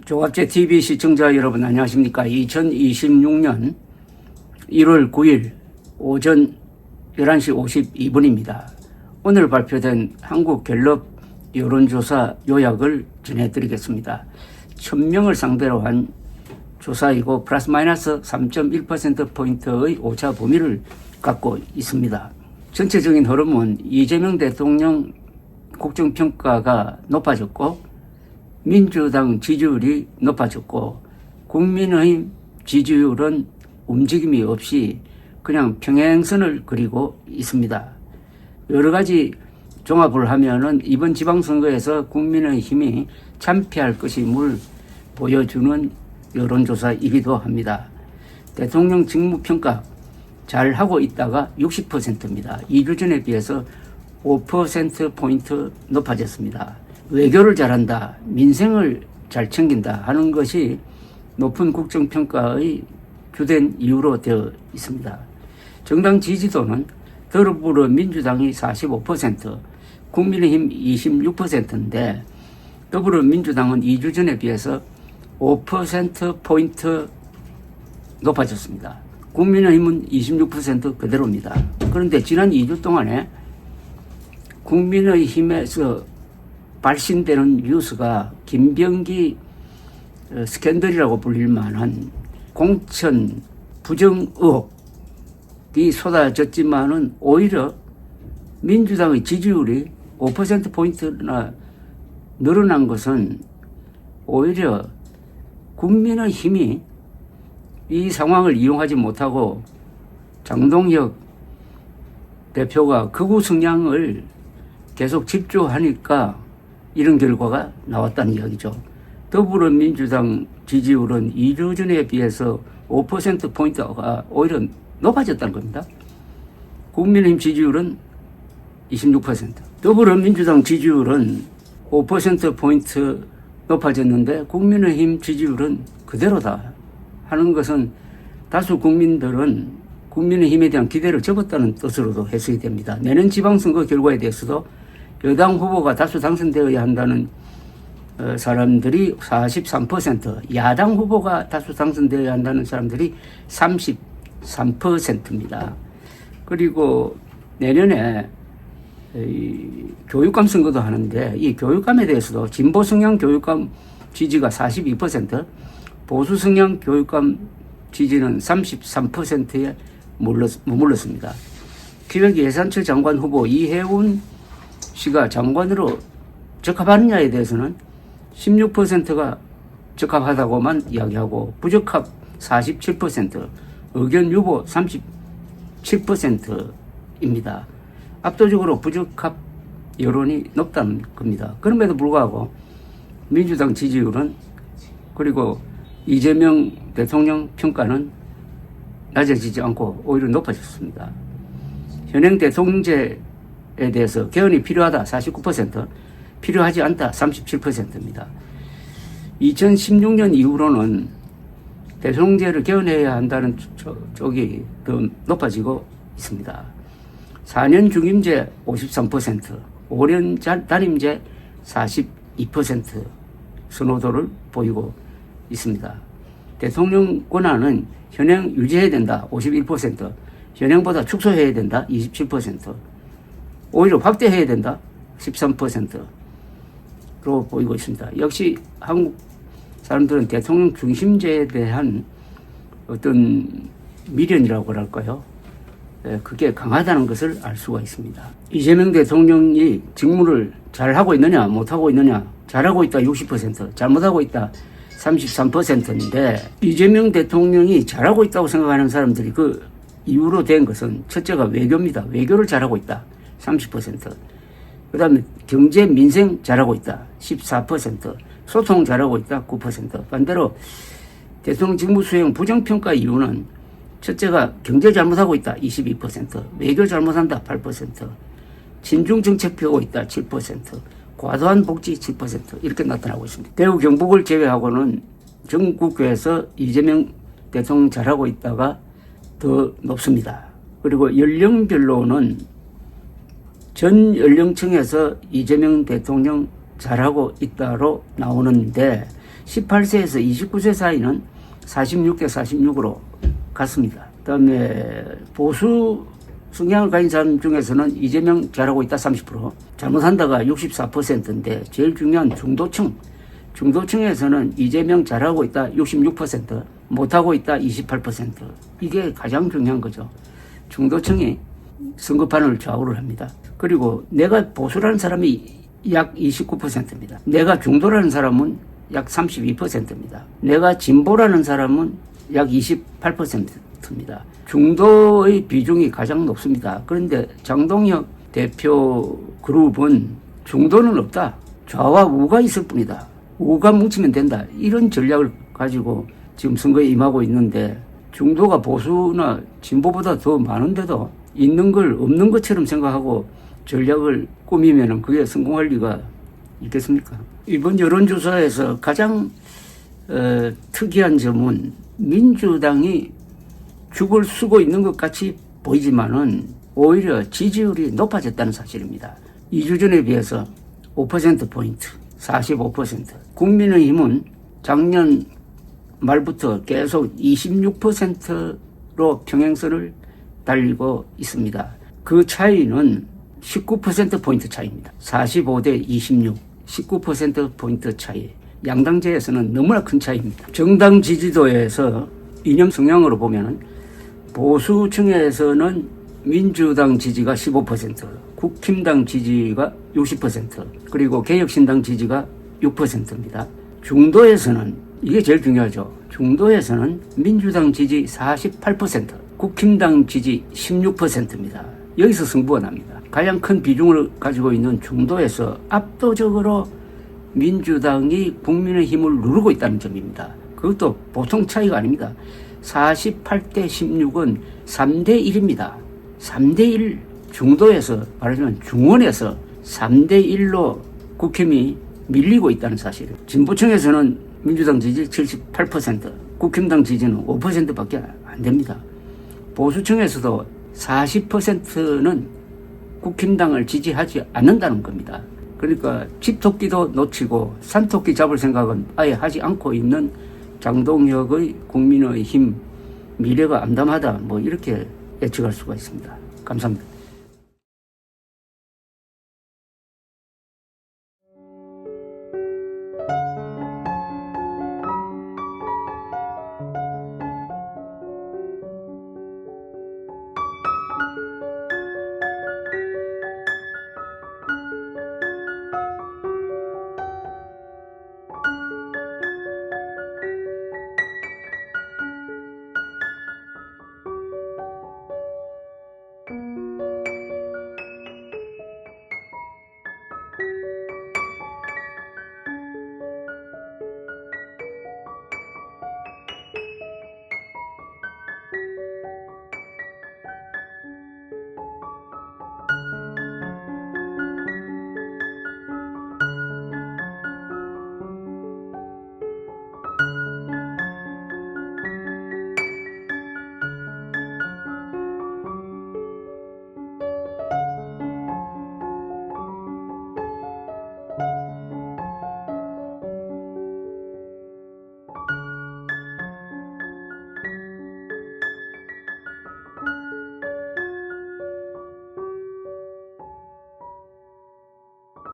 조갑제 TV 시청자 여러분 안녕하십니까. 2026년 1월 9일 오전 11시 52분입니다. 오늘 발표된 한국갤럽 여론조사 요약을 전해드리겠습니다. 1000명을 상대로 한 조사이고 플러스 마이너스 3.1%포인트의 오차 범위를 갖고 있습니다. 전체적인 흐름은 이재명 대통령 국정평가가 높아졌고 민주당 지지율이 높아졌고 국민의힘 지지율은 움직임이 없이 그냥 평행선을 그리고 있습니다. 여러 가지 종합을 하면은 이번 지방선거에서 국민의힘이 참패할 것임을 보여주는 여론조사이기도 합니다. 대통령 직무평가 잘하고 있다가 60%입니다. 2주 전에 비해서 5%포인트 높아졌습니다. 외교를 잘한다, 민생을 잘 챙긴다 하는 것이 높은 국정평가의 주된 이유로 되어 있습니다. 정당 지지도는 더불어민주당이 45%, 국민의힘 26%인데 더불어민주당은 2주 전에 비해서 5%포인트 높아졌습니다. 국민의힘은 26% 그대로입니다. 그런데 지난 2주 동안에 국민의힘에서 발신되는 뉴스가 김병기 스캔들이라고 불릴 만한 공천 부정 의혹이 쏟아졌지만은 오히려 민주당의 지지율이 5%포인트나 늘어난 것은 오히려 국민의힘이 이 상황을 이용하지 못하고 장동혁 대표가 극우 성향을 계속 집중하니까 이런 결과가 나왔다는 이야기죠. 더불어민주당 지지율은 2주 전에 비해서 5%포인트가 오히려 높아졌다는 겁니다. 국민의힘 지지율은 26%. 더불어민주당 지지율은 5%포인트 높아졌는데 국민의힘 지지율은 그대로다 하는 것은 다수 국민들은 국민의힘에 대한 기대를 접었다는 뜻으로도 해석이 됩니다. 내년 지방선거 결과에 대해서도 여당 후보가 다수 당선되어야 한다는 사람들이 43%, 야당 후보가 다수 당선되어야 한다는 사람들이 33%입니다. 그리고 내년에 교육감 선거도 하는데 이 교육감에 대해서도 진보 성향 교육감 지지가 42%, 보수 성향 교육감 지지는 33%에 머물렀습니다. 기획예산처 장관 후보 이해운 씨가 장관으로 적합하느냐에 대해서는 16%가 적합하다고만 이야기하고 부적합 47%, 의견 유보 37%입니다. 압도적으로 부적합 여론이 높다는 겁니다. 그럼에도 불구하고 민주당 지지율은 그리고 이재명 대통령 평가는 낮아지지 않고 오히려 높아졌습니다. 현행 대통령제에 대해서 개헌이 필요하다 49%, 필요하지 않다 37%입니다. 2016년 이후로는 대통령제를 개헌해야 한다는 쪽이 더 높아지고 있습니다. 4년 중임제 53%, 5년 단임제 42% 선호도를 보이고 있습니다. 대통령 권한은 현행 유지해야 된다 51%, 현행보다 축소해야 된다 27%, 오히려 확대해야 된다 13%로 보이고 있습니다. 역시 한국 사람들은 대통령 중심제에 대한 어떤 미련이라고 할까요? 그게 강하다는 것을 알 수가 있습니다. 이재명 대통령이 직무를 잘하고 있느냐 못하고 있느냐, 잘하고 있다 60%, 잘못하고 있다 33%인데 이재명 대통령이 잘하고 있다고 생각하는 사람들이 그 이유로 된 것은 첫째가 외교입니다. 외교를 잘하고 있다 30%, 그 다음에 경제 민생 잘하고 있다 14%, 소통 잘하고 있다 9%. 반대로 대통령 직무 수행 부정평가 이유는 첫째가 경제 잘못하고 있다 22%, 외교 잘못한다 8%, 친중 정책 펴고 있다 7%, 과도한 복지 7% 이렇게 나타나고 있습니다. 대구 경북을 제외하고는 전국에서 이재명 대통령 잘하고 있다가 더 높습니다. 그리고 연령별로는 전 연령층에서 이재명 대통령 잘하고 있다로 나오는데 18세에서 29세 사이는 46대 46으로 갔습니다. 그다음에 보수 성향을 가진 사람 중에서는 이재명 잘하고 있다 30%, 잘못한다가 64%인데 제일 중요한 중도층에서는 이재명 잘하고 있다 66%, 못하고 있다 28%. 이게 가장 중요한 거죠. 중도층이 선거판을 좌우를 합니다. 그리고 내가 보수라는 사람이 약 29%입니다. 내가 중도라는 사람은 약 32%입니다. 내가 진보라는 사람은 약 28%입니다. 중도의 비중이 가장 높습니다. 그런데 장동혁 대표 그룹은 중도는 없다. 좌와 우가 있을 뿐이다. 우가 뭉치면 된다. 이런 전략을 가지고 지금 선거에 임하고 있는데 중도가 보수나 진보보다 더 많은데도 있는 걸 없는 것처럼 생각하고 전략을 꾸미면 그게 성공할 리가 있겠습니까? 이번 여론조사에서 가장 특이한 점은 민주당이 죽을 쓰고 있는 것 같이 보이지만은 오히려 지지율이 높아졌다는 사실입니다. 2주 전에 비해서 5%포인트, 45%. 국민의힘은 작년 말부터 계속 26%로 평행선을 달리고 있습니다. 그 차이는 19%포인트 차이입니다. 45대 26, 19%포인트 차이. 양당제에서는 너무나 큰 차이입니다. 정당 지지도에서 이념 성향으로 보면은 보수층에서는 민주당 지지가 15%, 국힘당 지지가 60%, 그리고 개혁신당 지지가 6%입니다. 중도에서는, 이게 제일 중요하죠. 중도에서는 민주당 지지 48%, 국힘당 지지 16%입니다. 여기서 승부가 납니다. 가장 큰 비중을 가지고 있는 중도에서 압도적으로 민주당이 국민의힘을 누르고 있다는 점입니다. 그것도 보통 차이가 아닙니다. 48대 16은 3대 1입니다. 3대 1, 중도에서 말하자면 중원에서 3대 1로 국힘이 밀리고 있다는 사실을. 진보층에서는 민주당 지지 78%, 국힘당 지지는 5%밖에 안 됩니다. 보수층에서도 40%는 국힘당을 지지하지 않는다는 겁니다. 그러니까 집토끼도 놓치고 산토끼 잡을 생각은 아예 하지 않고 있는 장동혁의 국민의힘 미래가 암담하다, 뭐 이렇게 예측할 수가 있습니다. 감사합니다.